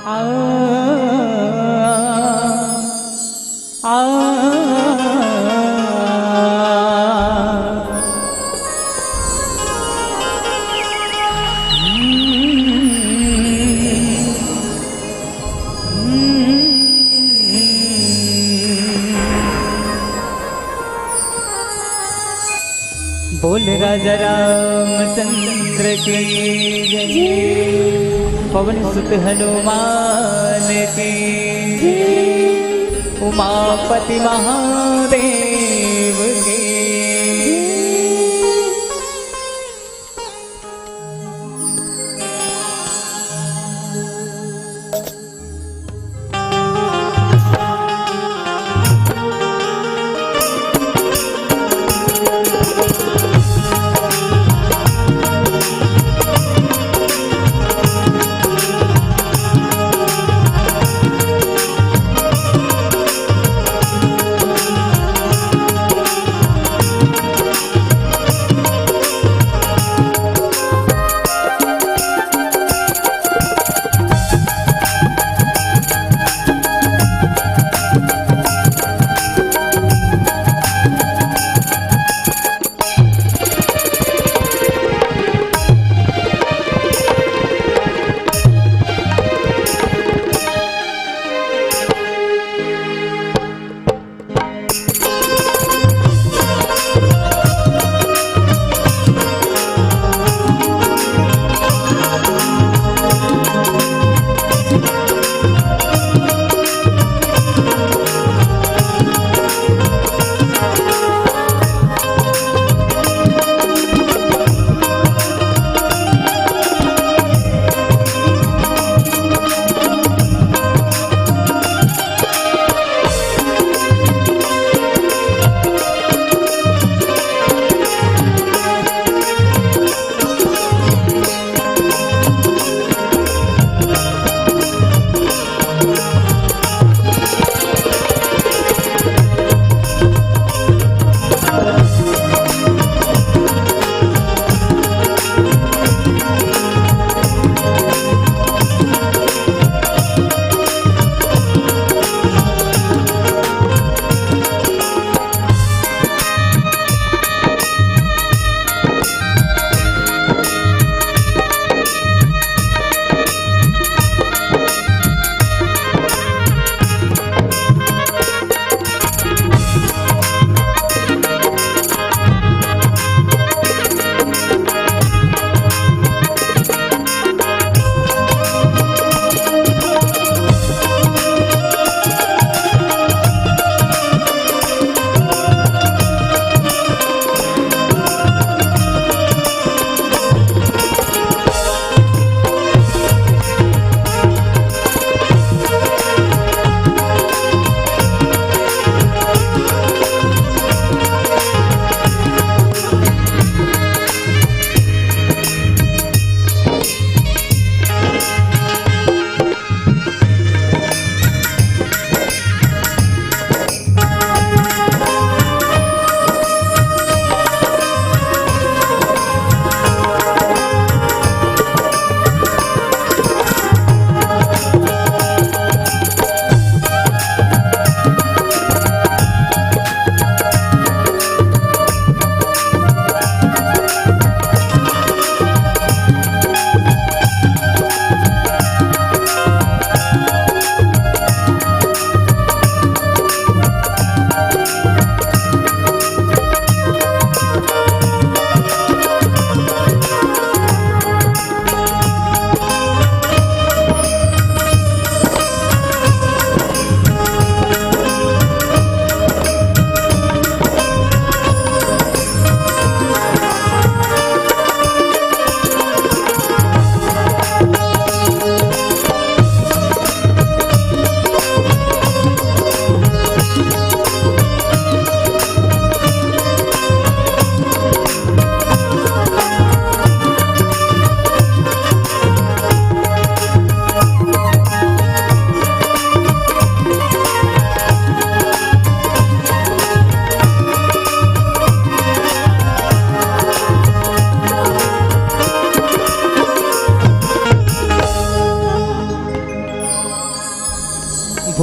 आ आ बोल राजा रामचंद्र की जय। पवन सुत हनुमान की उमापति महादेव की।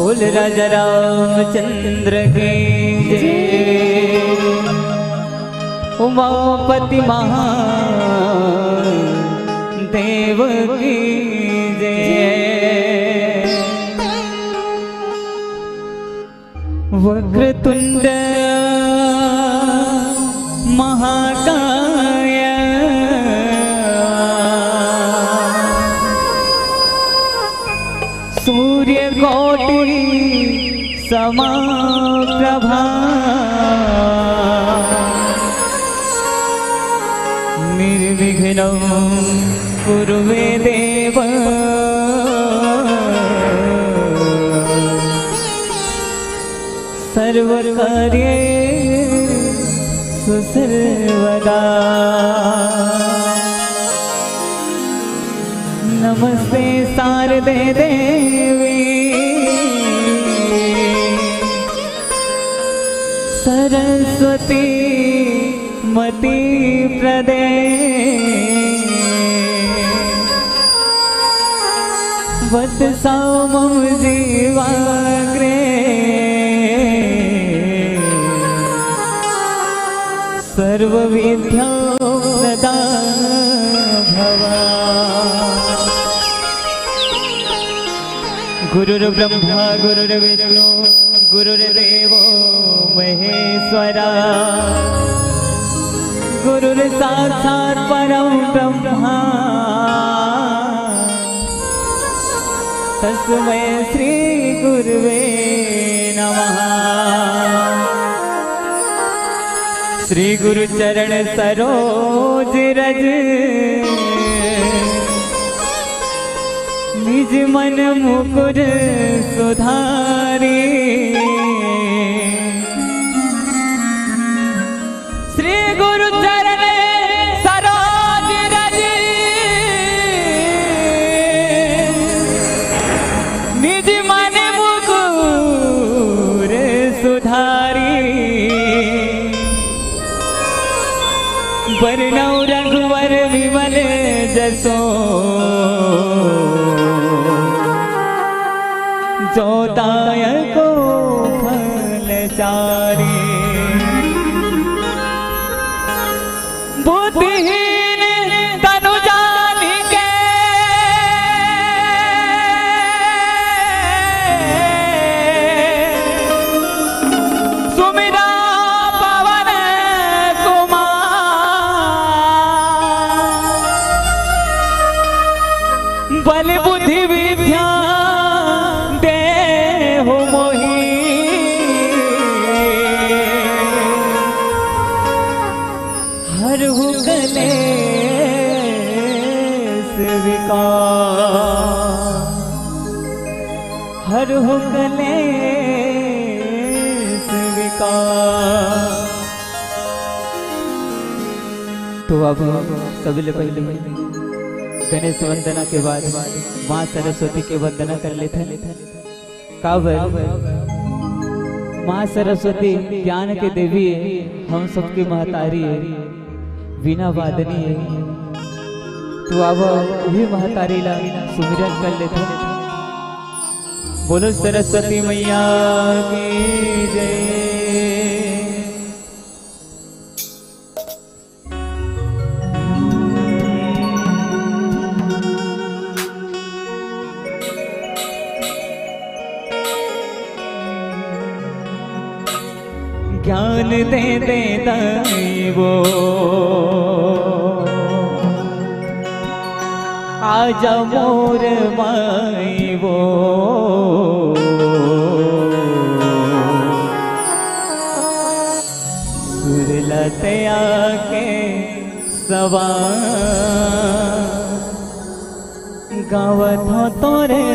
बोल राजा रामचंद्र की जय। उमापति महादेव की जय। वक्रतुंड महाकाय सूर्यकोटि समप्रभा निर्विघ्नं कुरु मे देव सर्वकार्येषु सर्वदा। नमस्ते शारदे देवी सरस्वती मति प्रदे वत्सा मम जीवाग्रे सर्वविद्या प्रदा भवा। गुरुर्ब्रह्मा गुरुर्विष्णु गुरुर्देवो महेश्वरा गुरुर्साक्षात् परं ब्रह्मा तस्मै श्री गुरुवे नमः। श्री गुरु चरण सरोज रज निज मन मुकुर सुधारी। श्री गुरु चरण सरोज रज निज मन मुकुर सुधारी। बरनौ रघुवर विमल जसो जो दायको फलचारी। बुद्धिहीन तनु जानिके सुमिरा पवन कुमार। बल बुद्धि विद्या हर हो कलेश विकार। तो अब सभी पहले गणेश वंदना के बाद माँ सरस्वती के वंदना कर लेते हैं। माँ सरस्वती ज्ञान के देवी है, हम सबकी महतारी है, बिना वादनी है। तो अब वही महतारी ला सुमिरन कर लेते हैं। बोलो सरस्वती मैया की जय। ज्ञान दे दे दैवो आजा मोर माईवो। सुरलतया के सवार गावत हो तोरे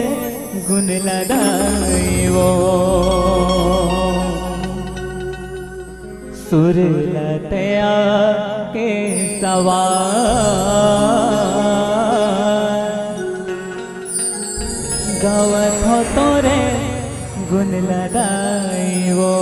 गुण लगाईवो। सुरलतया के सवार गावत हो तोरे गुण लगाईवो।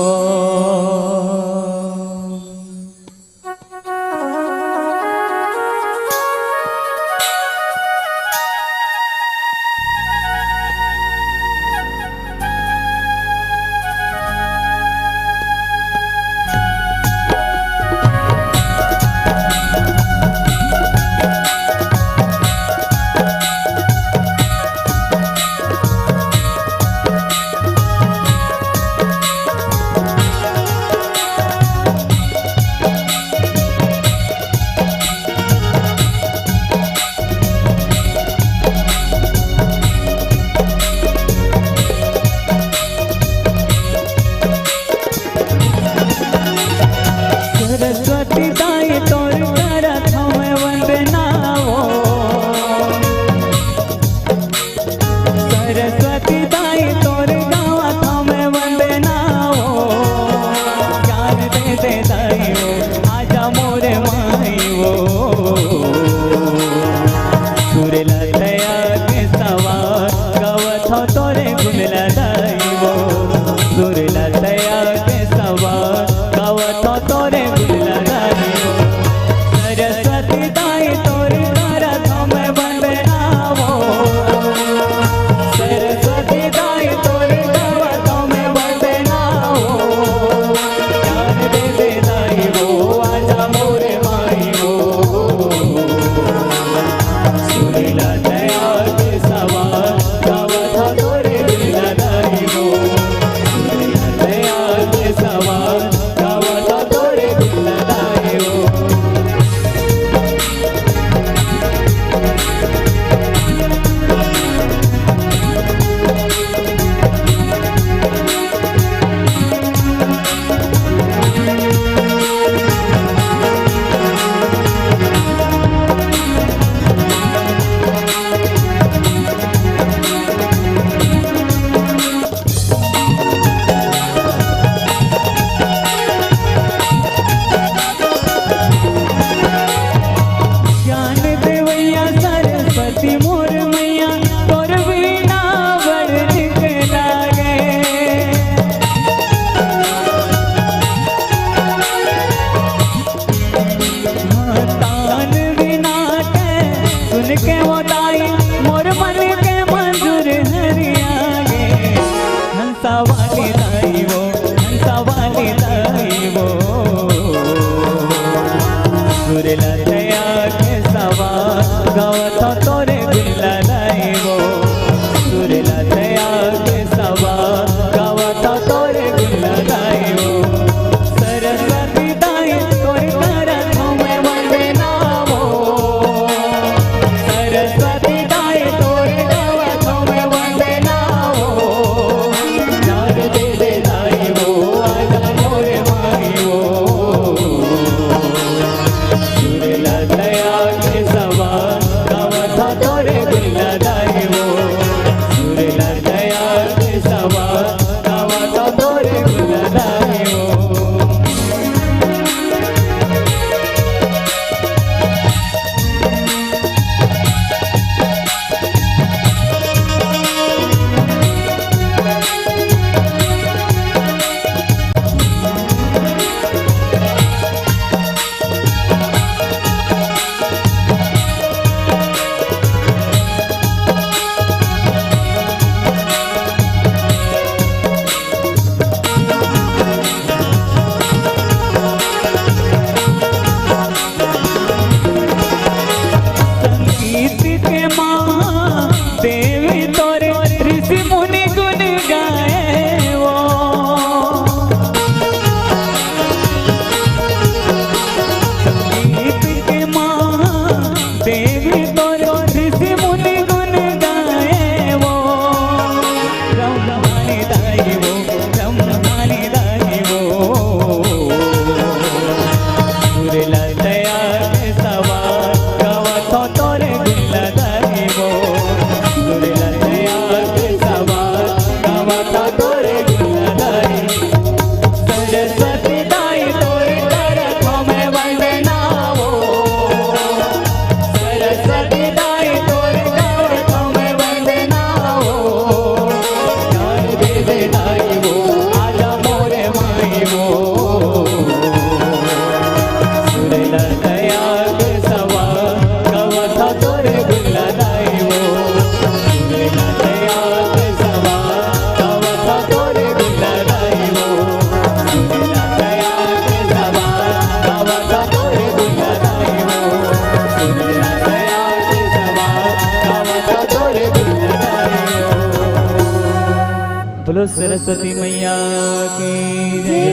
सरस्वती दाई तोर गावा थामे वंदना हो, ज्ञान दे दे दाई हो, आजा मोरे माई हो। सुरेला दया के सवार गावत हो तोरे गुणला दाई हो, सुरेला दया के सवार गावत हो तोरे गुणला दाई हो। सरस्वती दाई तोर गारा थामे वंदना हो, सरस्वती दाई तोर गावा थामे वंदना हो, ज्ञान दे दे दाई हो, आजा मोरे माई हो। सुरेला दया के सवार गावत हो तोरे गुणला दाई हो, सुरेला दया के सवार गावत हो तोरे गुणला दाई हो। ज्ञान देवैया सरस्वती मोर मैया तोर वीणा बड़ निक लागे। तान वीणा के सुन के वो दाई मोर मन के मंजूर हरियागे। हंसा वाली दाई वो, हंसा वाली दाई वो। सुरेला दया के सवार गावत हो तोरे गुणला दाई हो, सुरेला दया के सवार गावत हो तोरे गुणला दाई हो। सरस्वती दाई तोर गारा थामे वंदना हो, सरस्वती दाई तोर गावा थामे वंदना हो, ज्ञान दे दे दाई हो, आजा मोरे माई हो। सुरेला दया के सवार गावत हो तोरे गुणला दाई हो, सुरेला दया के सवार गावत हो तोरे गुणला दाई हो। संगीत के माँ देवी तोरे ऋषि मुनि गुण गाए वो। संगीत के माँ देवी तोरे ऋषि मुनि गुण गाए वो। ब्रह्मानी दाई वो, ब्रह्मानी दाई वो। सुरेला दया के सवार गावत हो तोरे गुणला दाई हो, सुरेला दया के सवार गावत हो तोरे गुणला दाई। सरस्वती दाई तोर गारा थामे वंदना हो, सरस्वती दाई तोर गारा थामे वंदना हो, ज्ञान दे दे दाई हो, आजा मोरे माई हो। सुरेला दया के सवार गावत हो तोरे गुणला दाई हो, सुरेला दया के सवार गावत हो तोरे गुणला दाई हो, सुरेला दया के सवार गावत हो तोरे गुणला दाई हो, सुरेला दया के सवार गावत हो तोरे गुणला दाई हो। बोलो सरस्वती मैया की जय,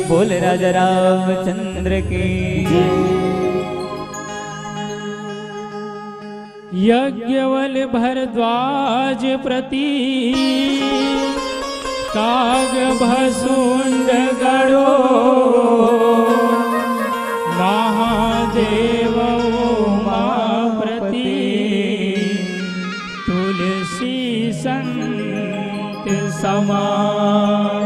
बोल राजा रामचंद्र की जय। यज्ञवल भरद्वाज प्रति काग भसुंड गणो महादेव उमा प्रति तुल तुलसी संत समान,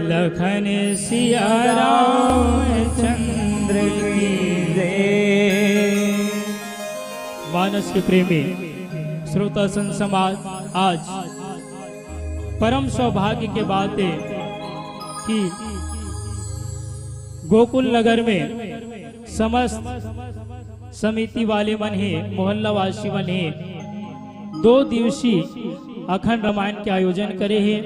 लखन सिया रामचंद्र की जय। मानस के प्रेमी श्रोता संत समाज, आज परम सौभाग्य के बात है कि गोकुल नगर में समस्त समिति वाले मन है, मोहल्ला वासी मन है, 2 दिवसीय अखंड रामायण के आयोजन करे हैं,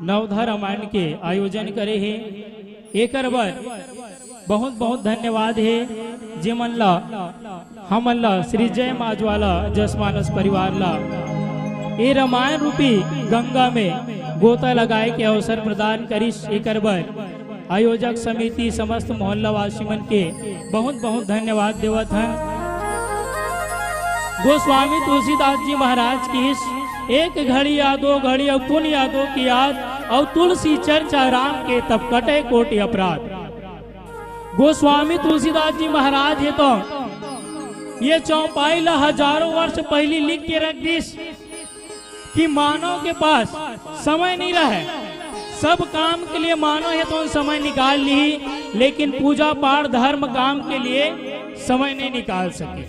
नवधा रामायण के आयोजन करे हैं। एक बार बहुत बहुत धन्यवाद है जे मन ला हम ला श्री जय माजवाला जसमानस परिवार ला ये रामायण रूपी गंगा में गोता लगाए के अवसर प्रदान करिस। एक बार आयोजक समिति समस्त मोहल्ला वासी मन के बहुत बहुत धन्यवाद देवत हैं। गोस्वामी तुलसीदास जी महाराज की एक घड़ी यादो घड़ी और पुण्य यादों की याद और तुलसी चर्चा राम के तब कटे कोटि अपराध। गोस्वामी तुलसीदास जी महाराज है तो ये चौपाई ला हजारों वर्ष पहले लिख के रख दिस कि मानव के पास समय नहीं रहे, सब काम के लिए मानव है तो समय निकाल ली, लेकिन पूजा पाठ धर्म काम के लिए समय नहीं निकाल सके।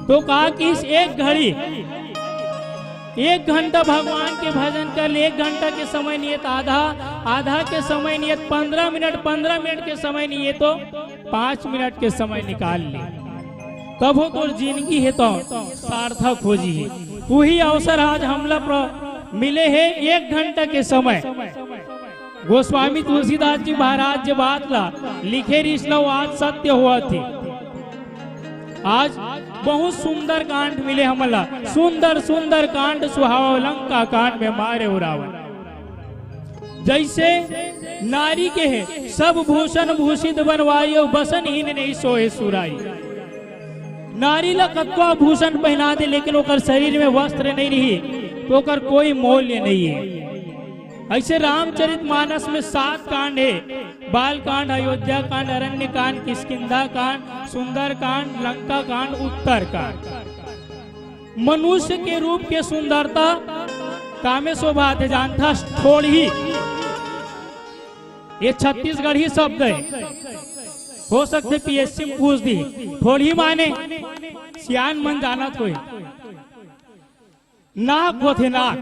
तो कहा कि इस एक घड़ी 1 घंटा भगवान के भजन कर ले, 1 घंटा के समय नियत आधा के समय नियत 15 मिनट के समय नियत तो 5 मिनट के समय निकाल ले, तब हो तो जिंदगी है तो सार्थक हो जी। वही अवसर आज हम लोग मिले हैं 1 घंटा के समय। गोस्वामी तुलसीदास जी महाराज जी बात ला लिखे रिश्लो आज सत्य हुआ थी। आज बहुत सुंदर कांड मिले हमला, सुंदर सुंदर कांड सुहाव लंका कांड में मारे रावण। जैसे नारी के है सब भूषण भूषित बनवाई बसन हीन नहीं सोए सुराई। नारी ला कतवा भूषण पहना दे लेकिन ओकर शरीर में वस्त्र नहीं रही तो ओकर कोई मूल्य नहीं है। ऐसे रामचरित मानस में 7 कांड है, बाल कांड, अयोध्या कांड, अरण्य कांड, किष्किंधा कांड, सुंदर कांड, लंका कांड, उत्तर कांड। मनुष्य के रूप के सुंदरता कामे शोभा थे जानता थोड़ी, ये छत्तीसगढ़ी शब्द है, हो सकते पीएससी में पूछ दी। थोड़ी माने सियान मन जाना कोई नाक को थे नाक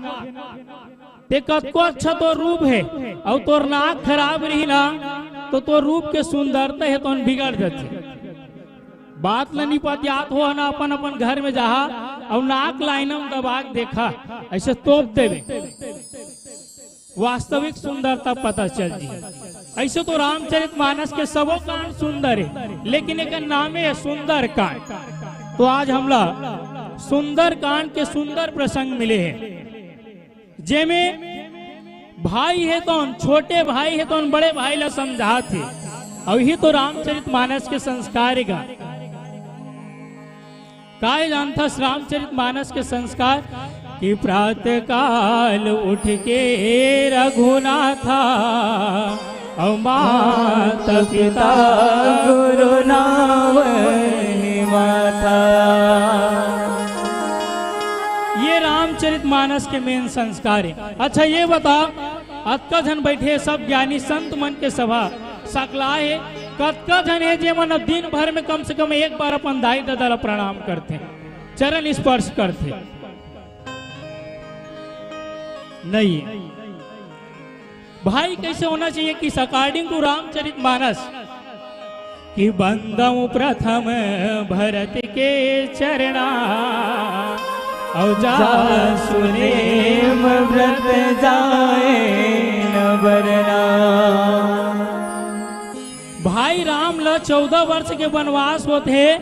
ते कतको अच्छा तो रूप है और तोर नाक खराब रही ना तो तो रूप के सुंदरता है तो बिगड़ जाती। बात नहीं पतियात हो ना अपन अपन घर में जहा और नाक लाइनम दबा देखा ऐसे तोप देवे, वास्तविक सुंदरता पता चल जी। ऐसे तो रामचरित मानस के सबो कांड सुंदर है, लेकिन एक नाम है सुंदर कांड। तो आज हमला सुंदर कांड के सुंदर प्रसंग मिले हैं, जेमे भाई है तो छोटे भाई है तो बड़े भाई ला समझा थे, और ही तो रामचरित मानस के संस्कार का काय जानता। रामचरित मानस के संस्कार कि प्रातः काल उठ के रघुनाथा और माता पिता गुरु नाम माता। ये रामचरित मानस के मेन संस्कार है। अच्छा ये बता, अतका जन बैठे सब ज्ञानी संत मन के सभा सकला है, कतका जन है जे मन दिन भर में कम से कम एक बार अपन दाई दादा प्रणाम करते, चरण स्पर्श करते नहीं। भाई कैसे होना चाहिए कि अकॉर्डिंग टू रामचरित मानस कि बंदऊ प्रथम भरत के चरणा और जा सुने व्रत जाए न बरना। भाई राम ला 14 वर्ष के वनवास होते,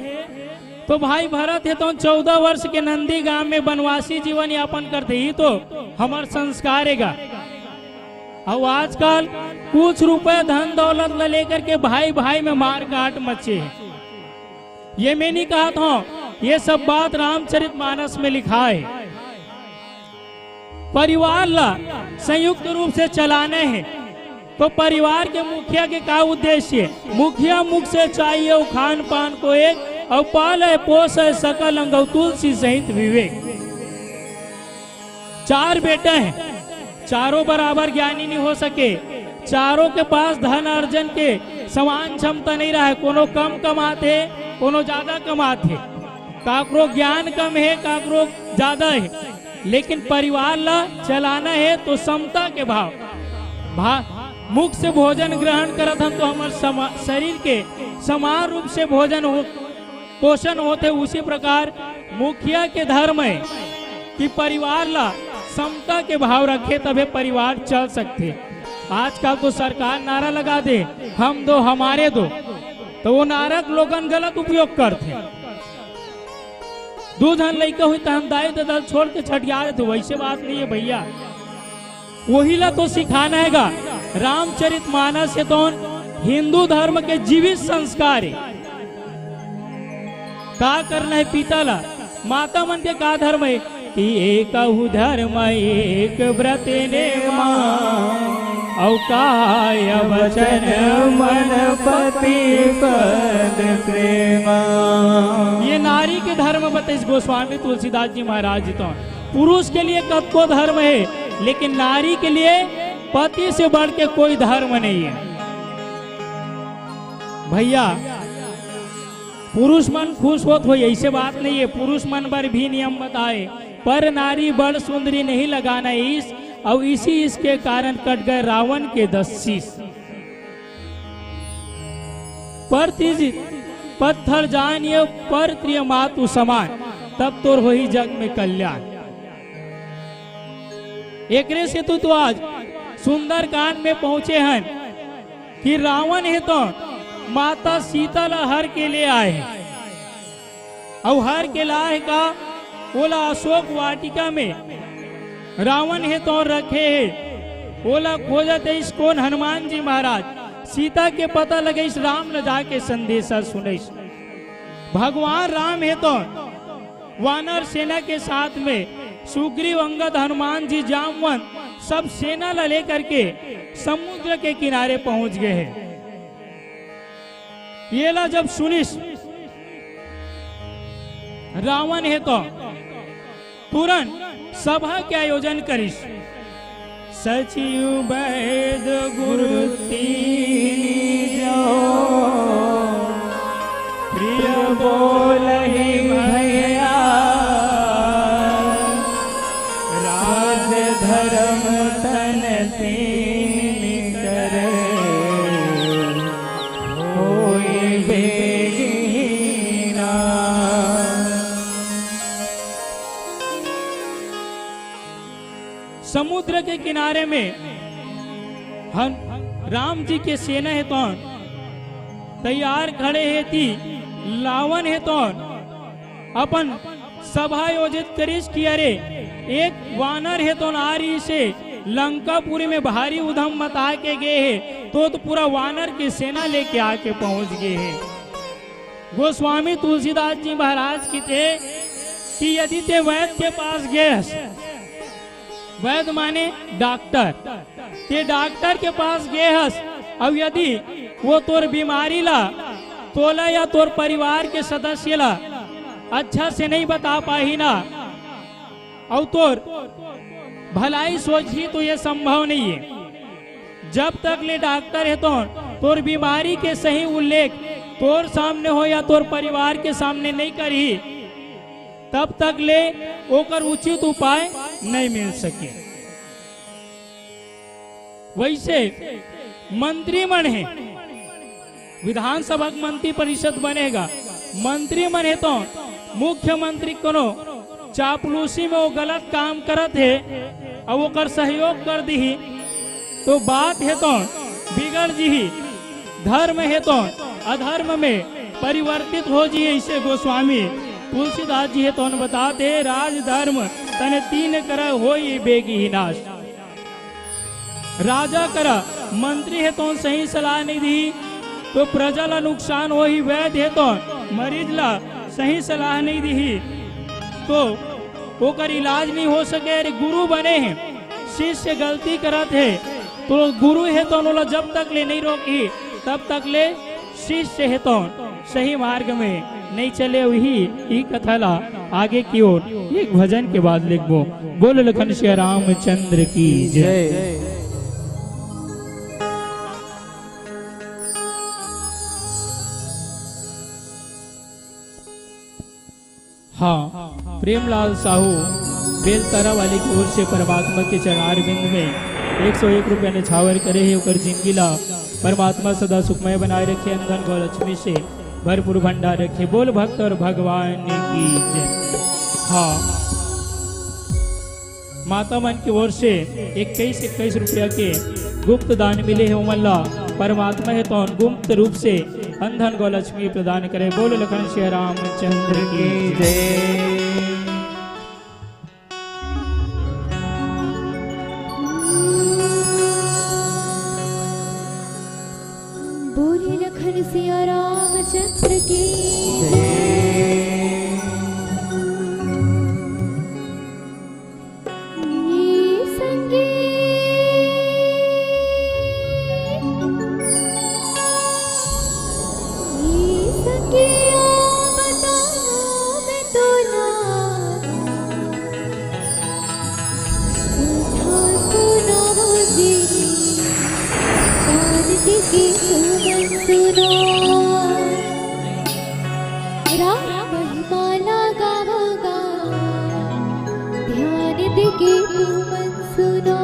तो भाई भरत है तो 14 वर्ष के नंदी गांव में वनवासी जीवन यापन करते, ही तो हमार संस्कार है। और आजकल कुछ रुपए धन दौलत ल लेकर के भाई भाई में मार काट मचे। ये मैं नहीं कहा था, ये सब बात रामचरित मानस में लिखा है। परिवार ला संयुक्त रूप से चलाने हैं, तो परिवार के मुखिया के क्या उद्देश्य है? मुखिया मुख से चाहिए खान पान को एक और पाल पोस सकल अंग तुलसी सहित विवेक। 4 बेटे हैं, चारों बराबर ज्ञानी नहीं हो सके, चारों के पास धन अर्जन के समान क्षमता नहीं रहा है। कोनो कम कमाते, कोनो ज्यादा कमाते, काकरो ज्ञान कम है, काकरो ज्यादा है, लेकिन परिवार ला चलाना है तो समता के भाव मुख से भोजन ग्रहण करत हम तो हमारे शरीर के समान रूप से भोजन पोषण होते। उसी प्रकार मुखिया के धर्म है कि परिवार ला समता के भाव रखे तभी परिवार चल सकते। आजकल तो सरकार नारा लगा दे हम दो हमारे दो, तो वो नारा लोगन गलत उपयोग करते। दूधन लड़का हुई तो हम दाई दादा छोड़ के छठिया देते, वैसे बात नहीं है भैया। वही ला तो सिखाना हैगा। रामचरितमानस है तो हिंदू धर्म के जीवित संस्कार है। का करना है पिता ला, माता मन के का धर्म है कि एक धर्म एक व्रत ने औ काय वचन मन पति पद प्रेमा। ये नारी के धर्म बताइए गोस्वामी तुलसीदास जी महाराज जी। तो पुरुष के लिए कत्को धर्म है, लेकिन नारी के लिए पति से बढ़ के कोई धर्म नहीं है भैया। पुरुष मन खुश होत हो ऐसे बात नहीं है, पुरुष मन पर भी नियम बताए, पर नारी बड़ सुंदरी नहीं लगाना इस, और इसके कारण कट गए रावण के 10 शीश। पत्थर जानिए पर प्रिय मातु समान, तब तो वही जग में कल्याण। एकरे से तो आज सुंदर कांड में पहुंचे हैं कि रावण है तो माता सीता ला हर के लिए आए हैं, और हर के लाए का बोला अशोक वाटिका में रावण है तो रखे है। बोला खोजत इस कौन हनुमान जी महाराज, सीता के पता लगे इस राम न जाके संदेशा सुने। भगवान राम है तो वानर सेना के साथ में सुग्रीव अंगद हनुमान जी जामवंत सब सेना ला लेकर के समुद्र के किनारे पहुंच गए हैं। ये ला जब सुनिस रावण है तो तुरंत सभा के आयोजन करिस। सचिव वैद गुरु तीन जो प्रिय बोलहि भैया, राज धर्म तन तीन करे होई बेगीना। समुद्र के किनारे में राम जी के सेना है तो तैयार खड़े है थी। लावन है तो अपन सभा आयोजित करिस कि अरे एक वानर है तो नारी से लंकापुरी में भारी उधम मचा के गए है, तो पूरा वानर की सेना लेके आके पहुंच गए हैं। गोस्वामी तुलसीदास जी महाराज की थे कि यदि ते वैद्य के पास गए, वैद्य माने डॉक्टर, ते डॉक्टर के पास गए हस, अब यदि वो तोर बीमारी ला तोला या तोर परिवार के सदस्य ला अच्छा से नहीं बता पाही ना, और तोर भलाई सोची तो ये संभव नहीं है। जब तक ले डॉक्टर है तो तोर बीमारी के सही उल्लेख तोर सामने हो या तोर परिवार के सामने नहीं करी, तब तक ले ओकर उचित उपाय नहीं मिल सके। वैसे मंत्री मन है, विधानसभा मंत्री परिषद बनेगा, मंत्री मन है तो मुख्यमंत्री कोनो चापलूसी में वो गलत काम करत है और वो कर सहयोग कर दी तो बात है तो बिगड़ जी, धर्म है तो अधर्म में परिवर्तित हो जी। ऐसे गोस्वामी तुलसीदास जी है तो बताते राज धर्म तने तीन कर होई बेगी ही नाश। राजा करा मंत्री है तो सही सलाह नहीं दी तो प्रजा ला नुकसान हो ही। वैद्य है तो मरीज ला सही सलाह नहीं दी तो ओकर इलाज नहीं हो सके। अरे गुरु बने हैं, शिष्य गलती करत है तो गुरु है तो जब तक ले नहीं रोकी तब तक ले शिष्य है तो सही मार्ग में नहीं चले वही ई कथाला आगे की ओर एक भजन के बाद लिखबो। बोल लखन श्री रामचंद्र की जय। जय। हाँ, प्रेमलाल साहू बेलतारा वाले की ओर से परमात्मा के चरणार बिंद में 101 रुपया निछावर करे है उकर जिंदगीला परमात्मा सदा सुखमय बनाए रखे, अंधन गौ लक्ष्मी से भरपूर भंडार रखे। बोल भक्त और भगवान की जय। हाँ, माता मन की ओर से 21 रुपया के गुप्त दान मिले है उमल्ला परमात्मा है तो गुप्त रूप से अंधन गौ लक्ष्मी प्रदान करे। बोल लखन श्री रामचंद्र की जय। बोले लखन सिया रामचंद्र की ये संगीत बताओ मैं तोला सुना जी कान दिखे सुमन सुना राम महिमाला गावोगा ध्यान दिखे सुमन सुना।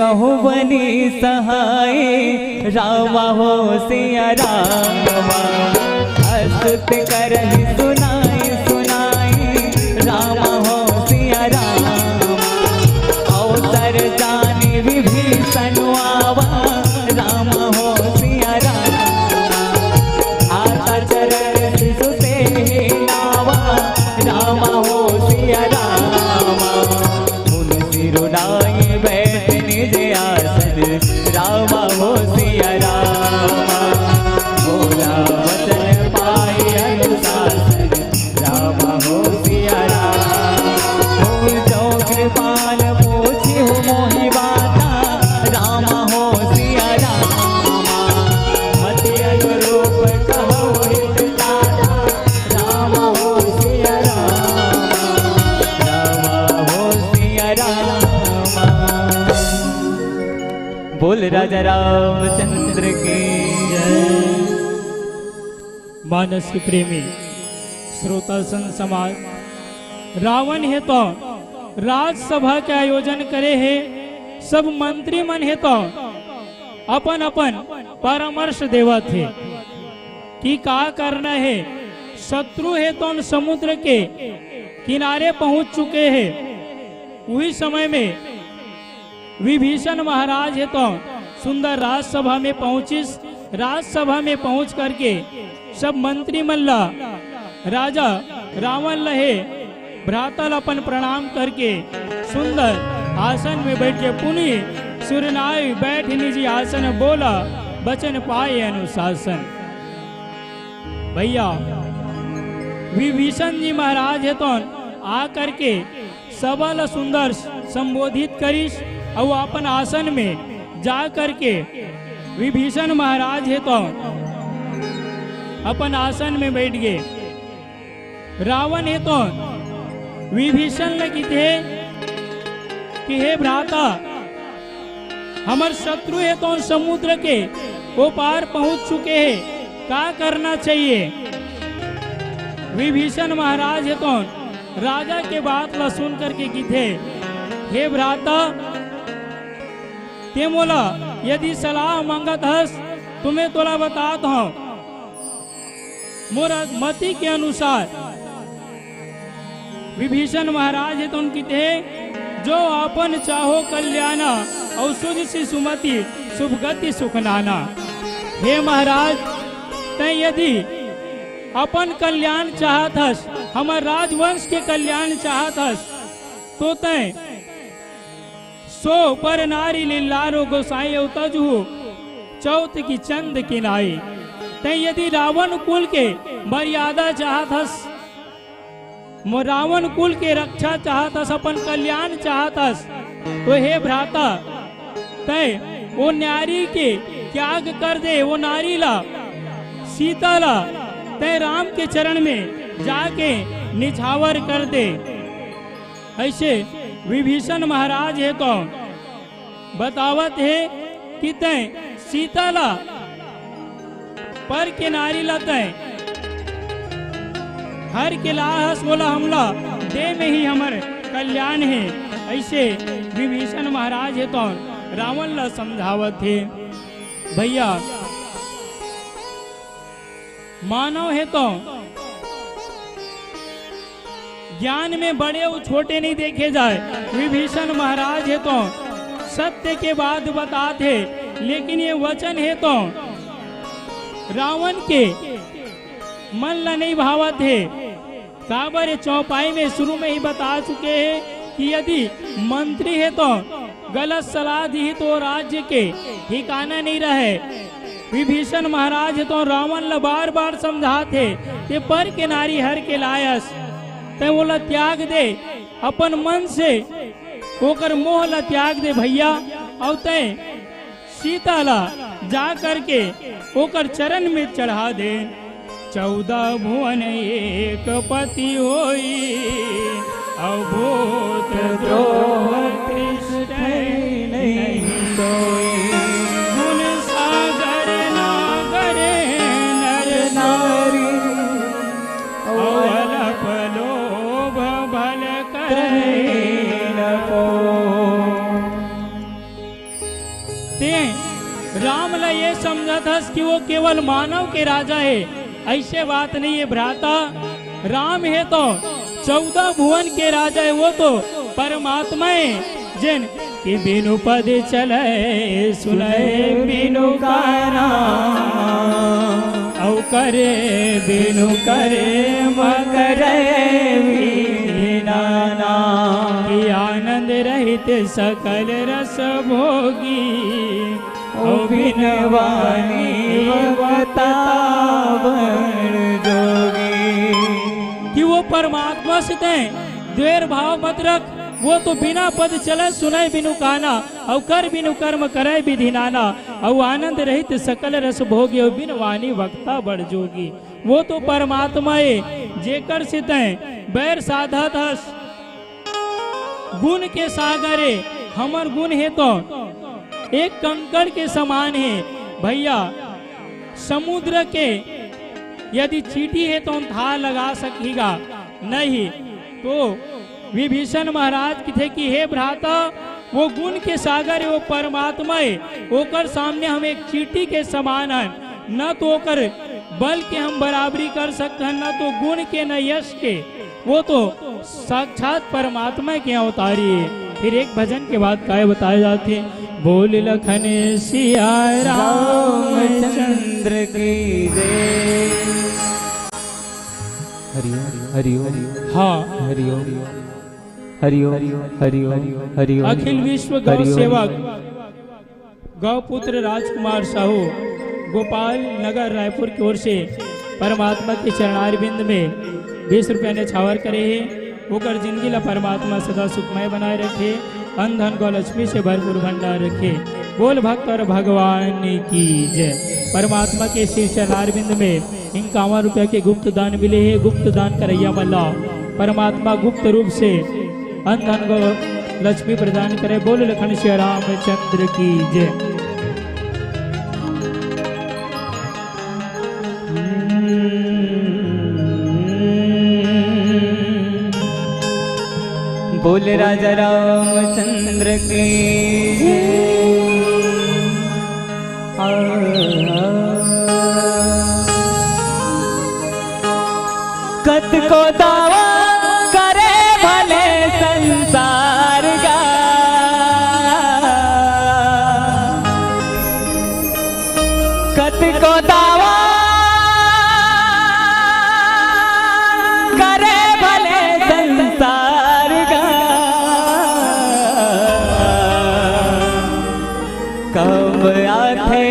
कहूँ बनी सहाय रामा हो सिया रामा हस्त करहि सुनाई सुनाई रामा हो सिया रामा अवसर जानी विभीषण आवा रामा हो सिया रामा आता चरण शिशु से नावा रामा हो सिया रामा मुन सिरुनाई बैठ निज आसन रामा हो सिया रामा बोला वचन पाए अनुशासन रामा हो सिया रामा जो कृपाल पूछी हो मोहि बाता रामा हो सिया रामा मति अनुरूप कहो हित दाता रामा हो सिया रामा रामा हो सिया रामा। बोल राजा रामचंद्र की जय। मानस के प्रेमी श्रोता संत समाज रावण है तो राजसभा के आयोजन करे है सब मंत्री मन है तो अपन अपन परामर्श देवत है कि का करना है। शत्रु है तो समुद्र के किनारे पहुंच चुके हैं। वही समय में विभीषण महाराज है तो सुंदर राजसभा में पहुंचिस। राजसभा में पहुंच करके सब मंत्री मल्ला राजा रावण लहे भ्रातल अपन प्रणाम करके सुंदर आसन में बैठ के पुनि सुरनाई बैठ निजी आसन बोला बचन पाए अनुशासन। भैया विभीषण जी महाराज है तो आ करके सबल सुंदर संबोधित करिस और अपन आसन में जा करके विभीषण महाराज है तो अपन आसन में बैठ गए। रावण है तो विभीषण लगी थे कि हे भ्राता हमर शत्रु है तो समुद्र के वो पार पहुंच चुके हैं क्या करना चाहिए। विभीषण महाराज है तो राजा के बात ला सुन करके की थे हे भ्राता ते मोला यदि सलाह मांगत हस तुम्हें तोला बतात हूं मोरा मति के अनुसार। विभीषण महाराज है तो उनकी थे जो अपन चाहो कल्याणा और सुध सी सुमति शुभ गति सुखनाना। हे महाराज तय यदि अपन कल्याण चाहत हस हमार राजवंश के कल्याण चाहत हस तो तय सो पर नारी लीलारो गोसाई उतजु चौथ की चंद किनाई। तय यदि रावण कुल के मर्यादा चाहत हस रावण कुल के रक्षा चाहत हस अपन कल्याण चाहत हस तो हे भ्राता तय वो नारी के त्याग कर दे। वो नारी ला सीता ला तय राम के चरण में जाके निछावर कर दे। ऐसे विभीषण महाराज है तो बतावत है कि तय सीता ला पर के नारी ला तय हर के लाहस बोला हमला दे में ही हमर कल्याण है। ऐसे विभीषण महाराज है तो रावण ला समझावत है। भैया मानव है तो ज्ञान में बड़े और छोटे नहीं देखे जाए। विभीषण महाराज है तो सत्य के बाद बताते लेकिन ये वचन है तो रावण के मन ला नहीं भावत है। काबर चौपाई में शुरू में ही बता चुके हैं कि यदि मंत्री है तो गलत सलाह दी तो राज्य के ठिकाना नहीं रहे। विभीषण महाराज तो रावण ला बार बार समझाते ते पर के नारी हर के लायस ते बोला त्याग दे अपन मन से ओकर मोह ला त्याग दे भैया और तय सीता ला जा करके ओकर चरण में चढ़ा दे। 14 भुवन एक पति होई अभूत द्रोह नहीं सोई। गुण सागर नागरे नर नारी अवलप लोभ भल करे न को। ते राम ला ये समझा था कि वो केवल मानव के राजा है। ऐसे बात नहीं है भ्राता, राम है तो 14 भुवन के राजा है, वो तो परमात्मा है। जिन कि बिनु पद चले सुने बिनु काना, औ करे बिनु करे मकरे वीनाना। कि आनंद रहित सकल रस भोगी, औ बिन वाणी बतावन जोगी। कि वो परमात्मा से द्वेर भाव मत रख, वो तो बिना पद चले सुने बिनु काना, और कर बिनु कर्म करे विधि नाना। और आनंद रहित सकल रस भोगी, और बिन वाणी वक्ता बड़ जोगी। वो तो परमात्मा है जेकर से बैर साधा धस, गुण के सागर है। हमर गुण है तो एक कंकड़ के समान है भैया। समुद्र के यदि चींटी है तो हम था लगा सकेगा नहीं। तो विभीषण महाराज की थे कि हे भ्राता, वो गुण के सागर है, वो परमात्मा है। ओकर सामने हम एक चींटी के समान है, न तो ओकर बल के हम बराबरी कर सकते हैं, न तो गुण के न यश के। वो तो साक्षात परमात्मा के अवतारी है। फिर एक भजन के बाद काय बताए जाते हैं, बोल लखन सिया रामचंद्र की जय। हरिओ हरिओ हाँ हरिओ हरिओ हरिओ हरिओ। अखिल विश्व गौ सेवक गौपुत्र राजकुमार साहू गोपाल नगर रायपुर की ओर से परमात्मा के चरणारविंद में 20 रुपया ने छावर करे है। होकर जिंदगी ला परमात्मा सदा सुखमय बनाए रखे, अन्न धन गौ लक्ष्मी से भरपूर भंडार रखे। बोल भक्त और भगवान की जय। परमात्मा के श्री चरणारविंद में 51 रुपया के गुप्त दान मिले हैं। गुप्त दान करैया मल्ला परमात्मा गुप्त रूप से अन्न धन गौ लक्ष्मी प्रदान करे। बोल लखन श्री रामचंद्र की जय। बोल राजा रामचंद्र की कत को दावा करे भले संसार का, कत को दावा करे भले संसार का। कब आथे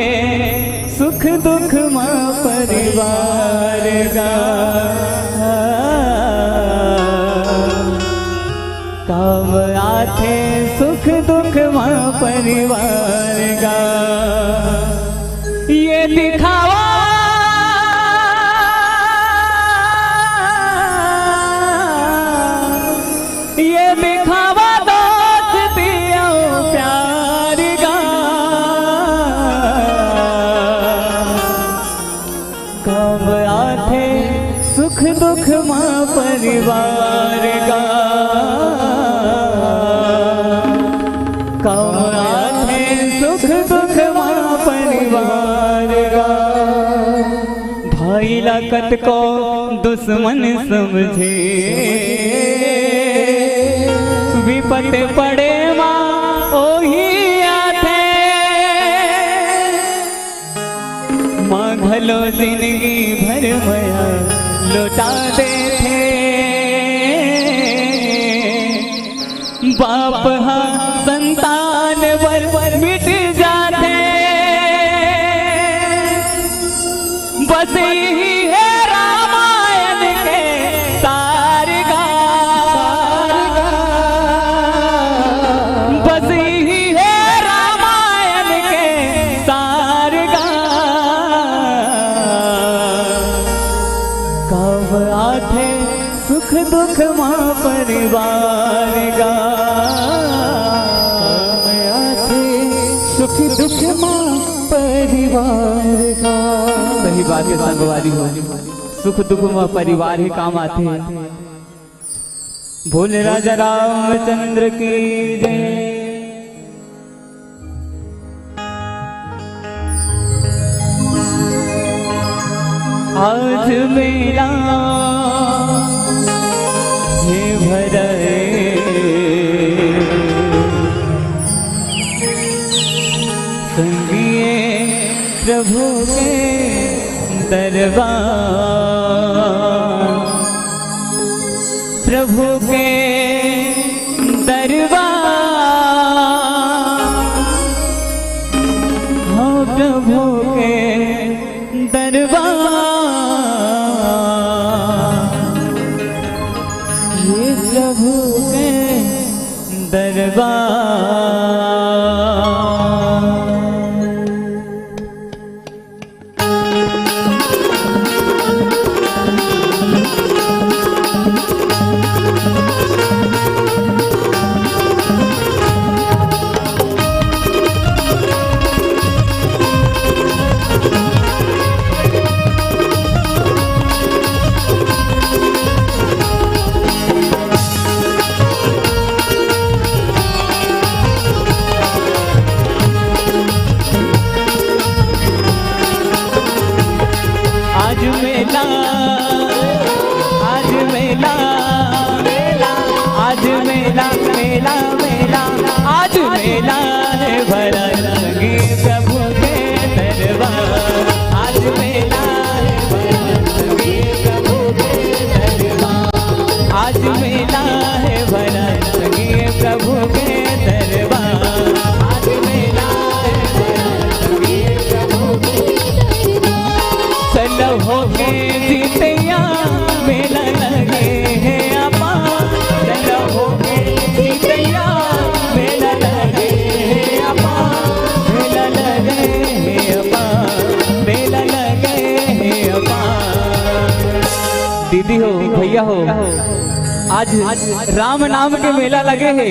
सुख दुख माँ परिवार का, कब आथे सुख दुख माँ परिवार का। ये दिखावा ये दिखावा दोस्ती और प्यार का। कब आथे सुख दुख माँ परिवार का, कब आथे सुख दुख माँ परिवार का। भाई लागत को दुश्मन समझे, विपत पड़े माँ ओही आथे। माँ घलो जिंदगी भर भया लौटा दे थे। बाप हा संतान वर मिट जाते, बस यही है रामायण के सार का। बस यही है रामायण के सार का। कब आथे सुख दुख माँ परिवार का, सुख दुख माँ परिवार का। सही बात है संगवारी हो, सुख दुख माँ परिवार ही काम आते हैं। भोले राजा रामचंद्र की जय। आज मेला है भरे संगिए प्रभु के दरबार, प्रभु के दरबार, हाँ प्रभु के दरबार, ये प्रभु के दरबार। आज मेला मेला मेला आज मेला है भरा संगी प्रभु के दरबार, आज मेला है भरा संगी प्रभु के दरबार, आज मेला है भरा संगी प्रभु के दरबार, आज मेला है भरा संगी प्रभु के दरबार। चलो हो के जीतिया मेला लगे है अपा, चलो हो के जीतिया मेला लगे है अपा, मेला लगे है अपा, मेला लगे है अपा। दीदी हो भैया हो, आज राम नाम के मेला लगे है,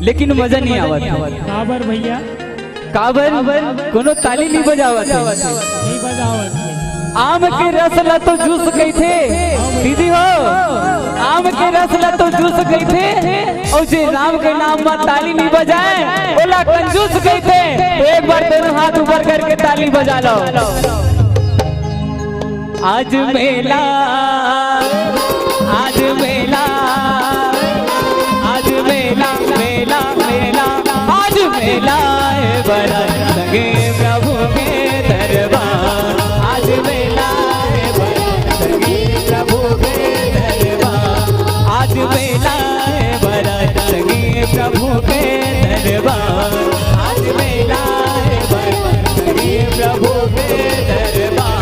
लेकिन मजा नहीं आवत। काबर भैया काबर कोनो ताली नहीं बजावत, नहीं बजावत। आम के रस ला तो जूस गई थे दीदी हो, आम के रस ला तो जूस गई थे, और जे राम के नाम में ताली नहीं बजाए ओला कंजूस गई थे। तो एक बार दोनों हाथ ऊपर करके ताली बजा लो। आज मेला आज मेला आज मेला मेला मेला आज मेला है बड़ा संगे प्रभु के दरबार, आज मेला है बड़ा संगे प्रभु के दरबार, आज मेला है बड़ा संगे प्रभु के दरबार, आज मेला है बड़ा संगे प्रभु के दरबार।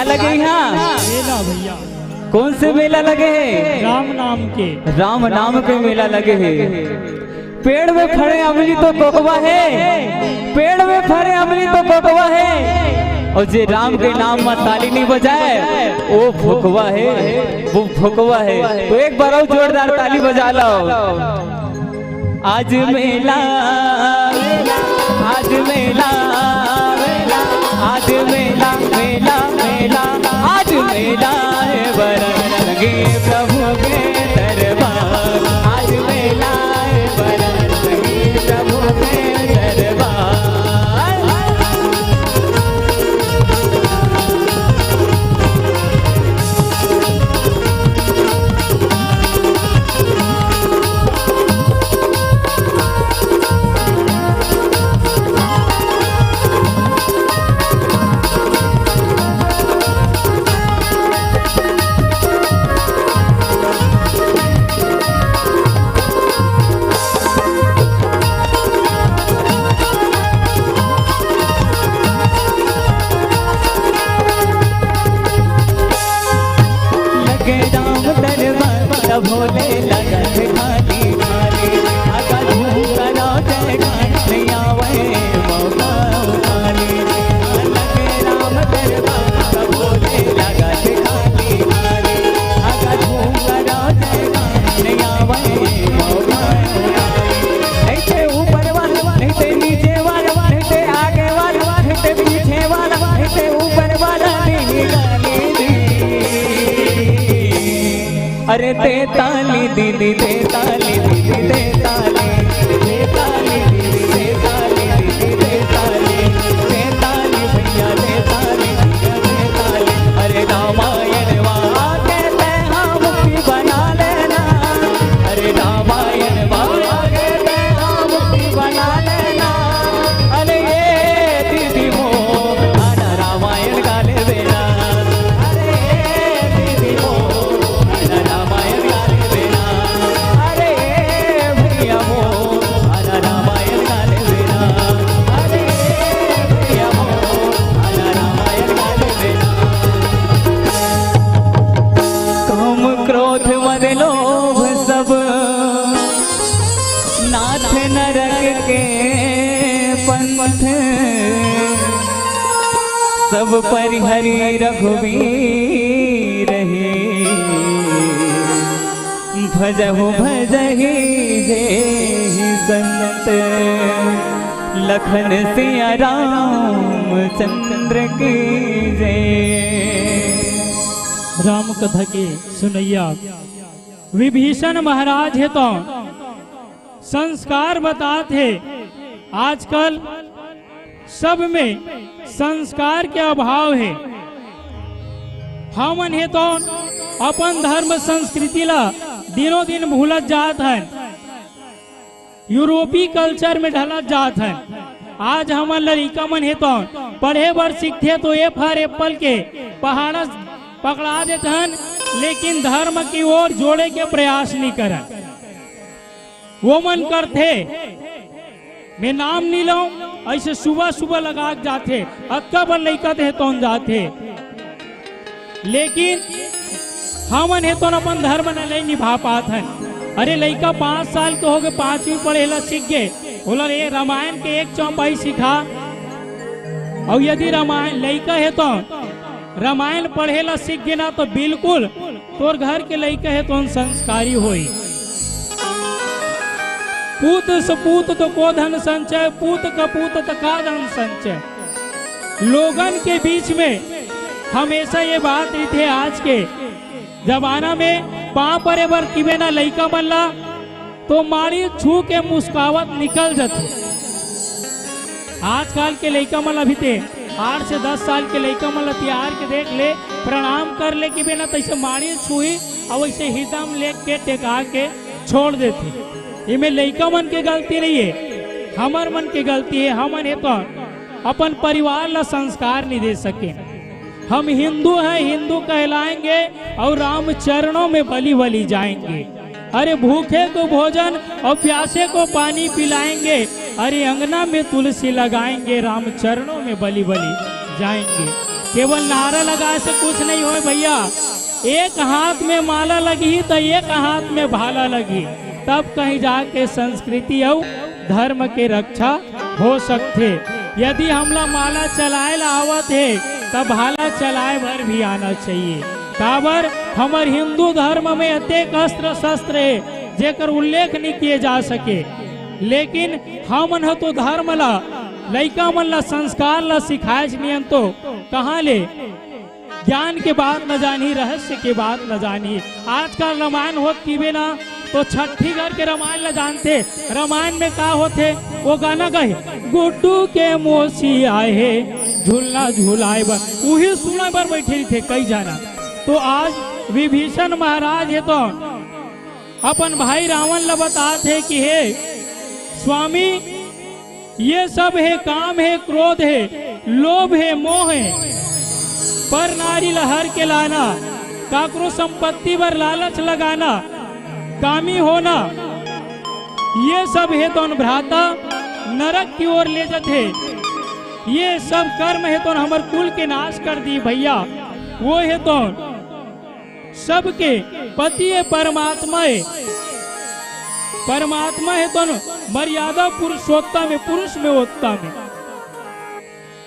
लगे यहाँ मेला भैया कौन से मेला लगे है? राम नाम के मेला लगे है। पेड़ में फरे अमली तो कोकवा है, पेड़ में फरे अमली तो कोकवा है, और जे राम के नाम में ताली नहीं बजाए वो भुकवा है, वो भुकवा है। तो एक बार और जोरदार ताली बजा लो। आज मेला आज मेला आज मेला मेला मेला आज मेला है बड़ा संगे प्रभु के दरबार, आज मेला है बड़ा संगे प्रभु के दरबार। सब भोले लगत खाली खाली आका झूम करो जय गाने आवे मौका उठाली लगे राम दरबार सब भोले लगत खाली खाली आका झूम करो जय गाने आवे मौका उठाली नहीं ते ऊपर वाला नहीं ते नीचे वाला नहीं ते आगे वाला नहीं ते पीछे वाला नहीं ते ऊपर वाला नहीं गाली अरे ते ताली दीदी ते ताली दीदी ते ताली ते ताली दीदी ते ताली दीदी ते ताली ते ताली भैया ते ताली भैया ते ताली अरे रामायण वहाँ कहते हाँ मुक्ति बना लेना अरे रामायण वहाँ कहते हाँ मुक्ति बना लेना अरे ये दीदी वो आना रामायण गा ले बेना अरे ये दीदी वो आना रामायण गा ले बेना अरे ये भैया वो आना रामायण गा ले बेना अरे ये भैया वो आना रामायण गा ले बेना काम क्रोध मद लोभ सब नाथ नरक के पंथ सब परिहरि रघुवीर हे भजहु भजहि जे संत लखन सिया राम चंद्र की जय। राम कथा के सुनैया विभीषण महाराज है तो संस्कार बताते आजकल सब में संस्कार के अभाव है। हमन है तो अपन धर्म संस्कृति ला दिनों दिन भूलत जात है, यूरोपीय कल्चर में ढलत जात है। आज हमन लड़का मन है तो पढ़े बर सीखते तो ए फॉर एप्पल के पहाड़ पकड़ा देते हैं, लेकिन धर्म की ओर जोड़े के प्रयास नहीं कर वो मन करते। मैं नाम नहीं लाऊं, ऐसे सुबह सुबह लगा जाते अक्का बन लड़का थे तो जाते, लेकिन हमन है तो अपन धर्म न नहीं निभा पाते हैं। अरे लड़का 5 साल के हो गए 5वीं पढ़ेला सीख गए, बोला रे रामायण के एक चौपाई सिखा। और यदि रामायण लड़का है तो रामायण पढ़ेला सीख गए ना तो बिल्कुल तोर घर के लड़का है तो संस्कारी होई। पूत सपूत तो को धन संचय, पूत कपूत तो का धन संचय। लोगन के बीच में हमेशा ये बात ही थे, आज के जमाना में पाँव परे बर किवे ना लइका बनला तो मारी छू के मुस्कावत निकल जाते। आजकल के लइका मन अभी थे 8 से 10 साल के लइका मन तैयार के देख ले, प्रणाम कर ले कि बेना तैसे मारी छुई और वैसे हिदम ले के टेका के छोड़ देते। इमे लइका मन के गलती नहीं है, हमार मन की गलती है। हमन है तो अपन परिवार ला संस्कार नहीं दे सके। हम हिंदू हैं, हिंदू कहलाएंगे और राम चरणों में बलि बलि जाएंगे। अरे भूखे को भोजन और प्यासे को पानी पिलाएंगे, अरे अंगना में तुलसी लगाएंगे, राम चरणों में बलि बलि जाएंगे। केवल नारा लगाए से कुछ नहीं हो भैया, एक हाथ में माला लगी तो एक हाथ में भाला लगी, तब कहीं जाके संस्कृति और धर्म के रक्षा हो सकते। यदि हमला माला चलाए ला आवत है तब भाला चलाए भर भी आना चाहिए। काबर हमार हिंदू धर्म में अनेक अस्त्र शस्त्र है जेकर उल्लेख नहीं किए जा सके, लेकिन हमन तो धर्म ला लइका मन ला संस्कार ला सिखाए नियन तो कहाँ ले ज्ञान के बात न जानी, रहस्य के बात न जानी। आजकल रामायण होत कीवे ना तो छठी घर के रामायण ला जानते। रामायण में का होते वो गाना गए गुड्डू के मोसी आए है झूलना झूलाए बर, वही सुना बर बैठे थे कई जाना। तो आज विभीषण महाराज है तो अपन भाई रावण ला बताते कि हे स्वामी ये सब है काम है, क्रोध है, लोभ है, मोह है, पर नारी लहर के लाना, काकरो संपत्ति पर लालच लगाना, कामी होना, ये सब है तो भ्राता नरक की ओर ले जाते। ये सब कर्म है तो हमार कुल के नाश कर दी भैया। वो है तो सबके पति है, परमात्मा है। परमात्मा है तो मर्यादा पुरुषोत्तम है, पुरुष में उत्तम है।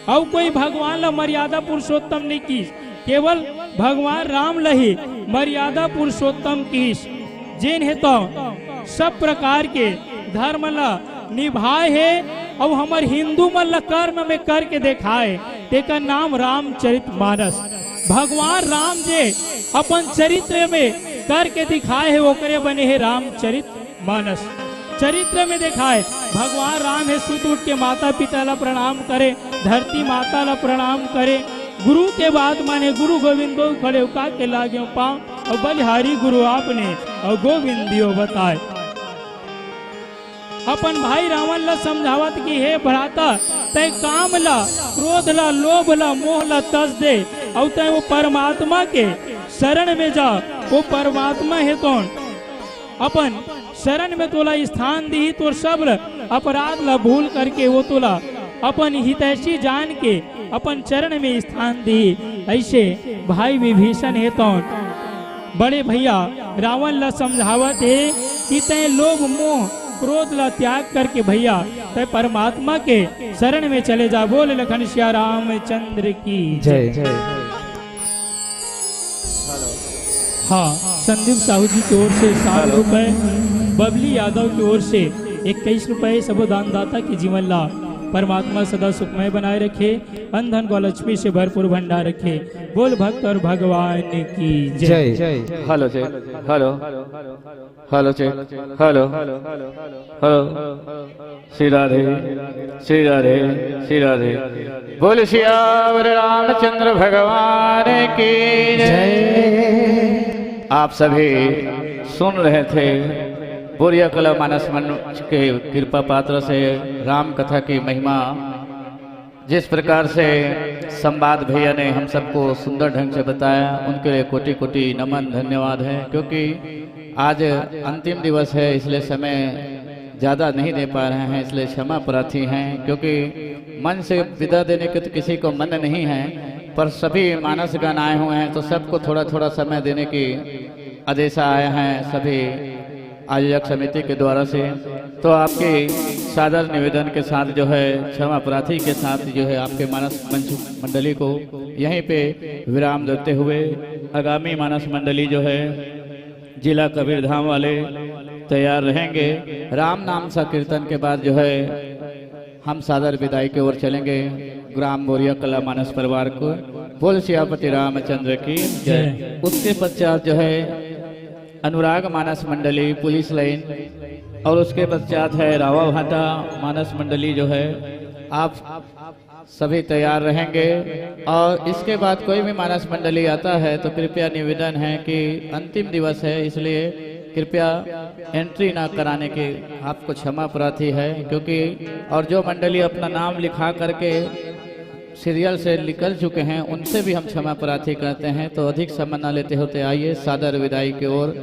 अब कोई भगवान ला मर्यादा पुरुषोत्तम नहीं की, केवल भगवान राम लही मर्यादा पुरुषोत्तम की। जिन है तो सब प्रकार के धर्म ला निभाए है और हमार हिंदू मन ला कर्म में करके दिखाए, तेका नाम रामचरितमानस। भगवान राम जे अपन चरित्र में करके दिखाए है, ओकरे बने है रामचरितमानस। चरित्र में दिखाए भगवान राम है, सुत उठ के माता पिता ला प्रणाम करे, धरती माता ला प्रणाम करे, गुरु के बाद माने गुरु गोविंदो खड़े उका के लागे पाँव, और बलिहारी गुरु आपने और गोविंदियो बताए। अपन भाई रावण ला समझावत की हे भ्राता, तय काम ला, क्रोध ला, लोभ ला, मोह ला तज दे, और तय वो परमात्मा के शरण में जा। वो परमात्मा है तो अपन शरण में तोला स्थान दी, तो सब अपराध ला भूल करके वो तोला अपन हितैषी जान के अपन चरण में स्थान दी। ऐसे भाई विभीषण है तो बड़े भैया रावण ला समझावत है कि तय लोभ मोह क्रोध ला त्याग करके भैया तय परमात्मा के शरण में चले जा। बोल लखन सिया रामचंद्र की जय। हाँ, संदीप साहू जी की ओर से 7 रुपए, बबली यादव की ओर से 21 रुपए, सब दानदाता की जीवन ला परमात्मा सदा सुखमय बनाए रखे, अंधन को लक्ष्मी से भरपूर भंडार रखे। बोल भक्त और भगवान की जय। Hello check, hello hello check, hello hello, Shri Radhe Shri Radhe Shri Radhe. बोल सियावर रामचंद्र भगवान की जय। आप सभी सुन रहे थे बोरिया कला मानस मंच के कृपा पात्र से राम कथा की महिमा। जिस प्रकार से संवाद भैया ने हम सबको सुंदर ढंग से बताया, उनके लिए कोटि कोटि नमन धन्यवाद है। क्योंकि आज अंतिम दिवस है, इसलिए समय ज़्यादा नहीं दे पा रहे हैं, इसलिए क्षमा प्रार्थी हैं। क्योंकि मन से विदा देने के तो किसी को मन नहीं है, पर सभी मानसगण आए हुए हैं तो सबको थोड़ा थोड़ा समय देने की आदेश आए हैं सभी आयोजक समिति के द्वारा से। तो आपके सादर निवेदन के साथ जो है, क्षमा प्रार्थी के साथ जो है, आपके मानस मंच मंडली को यहीं पे विराम देते हुए आगामी मानस मंडली जो है जिला कबीरधाम वाले तैयार रहेंगे। राम नाम सा कीर्तन के बाद जो है हम सादर विदाई की ओर चलेंगे ग्राम बोरिया कला मानस परिवार को। बोल सियापति रामचंद्र की जय। उसके पश्चात जो है अनुराग मानस मंडली पुलिस लाइन, और उसके पश्चात है रावा भाटा मानस मंडली जो है। आप सभी तैयार रहेंगे। और इसके बाद कोई भी मानस मंडली आता है तो कृपया निवेदन है कि अंतिम दिवस है, इसलिए कृपया एंट्री ना कराने के आपको क्षमा प्रार्थी है। क्योंकि और जो मंडली अपना नाम लिखा करके सीरियल से निकल चुके हैं उनसे भी हम क्षमा प्रार्थी करते हैं। तो अधिक समय न लेते होते आइए सादर विदाई की ओर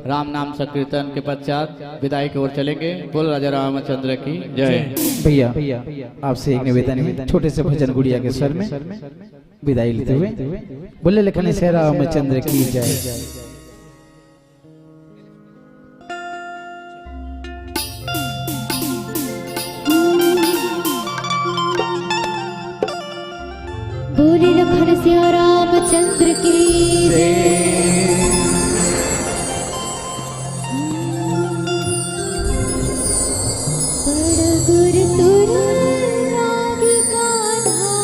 राम नाम संकीर्तन के पश्चात विदाई की ओर चलेंगे। बोल राजा रामचंद्र की जय। भैया आपसे एक निवेदन, छोटे से भजन गुड़िया के स्वर में विदाई लेते हुए बोले लखन से रामचंद्र की जय। बोले लखन सिया रामचंद्र की जय। गुर तुर लाग कान्हा,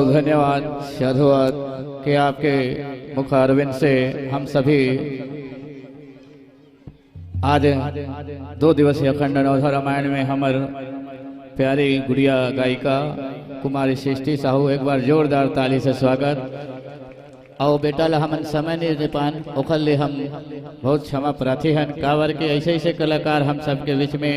बहुत धन्यवाद साधुवाद कि आपके मुख अरविंद से हम सभी आज 2 दिवसीय अखंड नवधा रामायण में हमार प्यारी गुड़िया गायिका कुमारी सृष्टि साहू एक बार जोरदार ताली से स्वागत। आओ बेटा ला हमन समय नहीं दे पान ओखल ले हम बहुत क्षमा प्रार्थी हन कावर के ऐसे ऐसे कलाकार हम सबके बीच में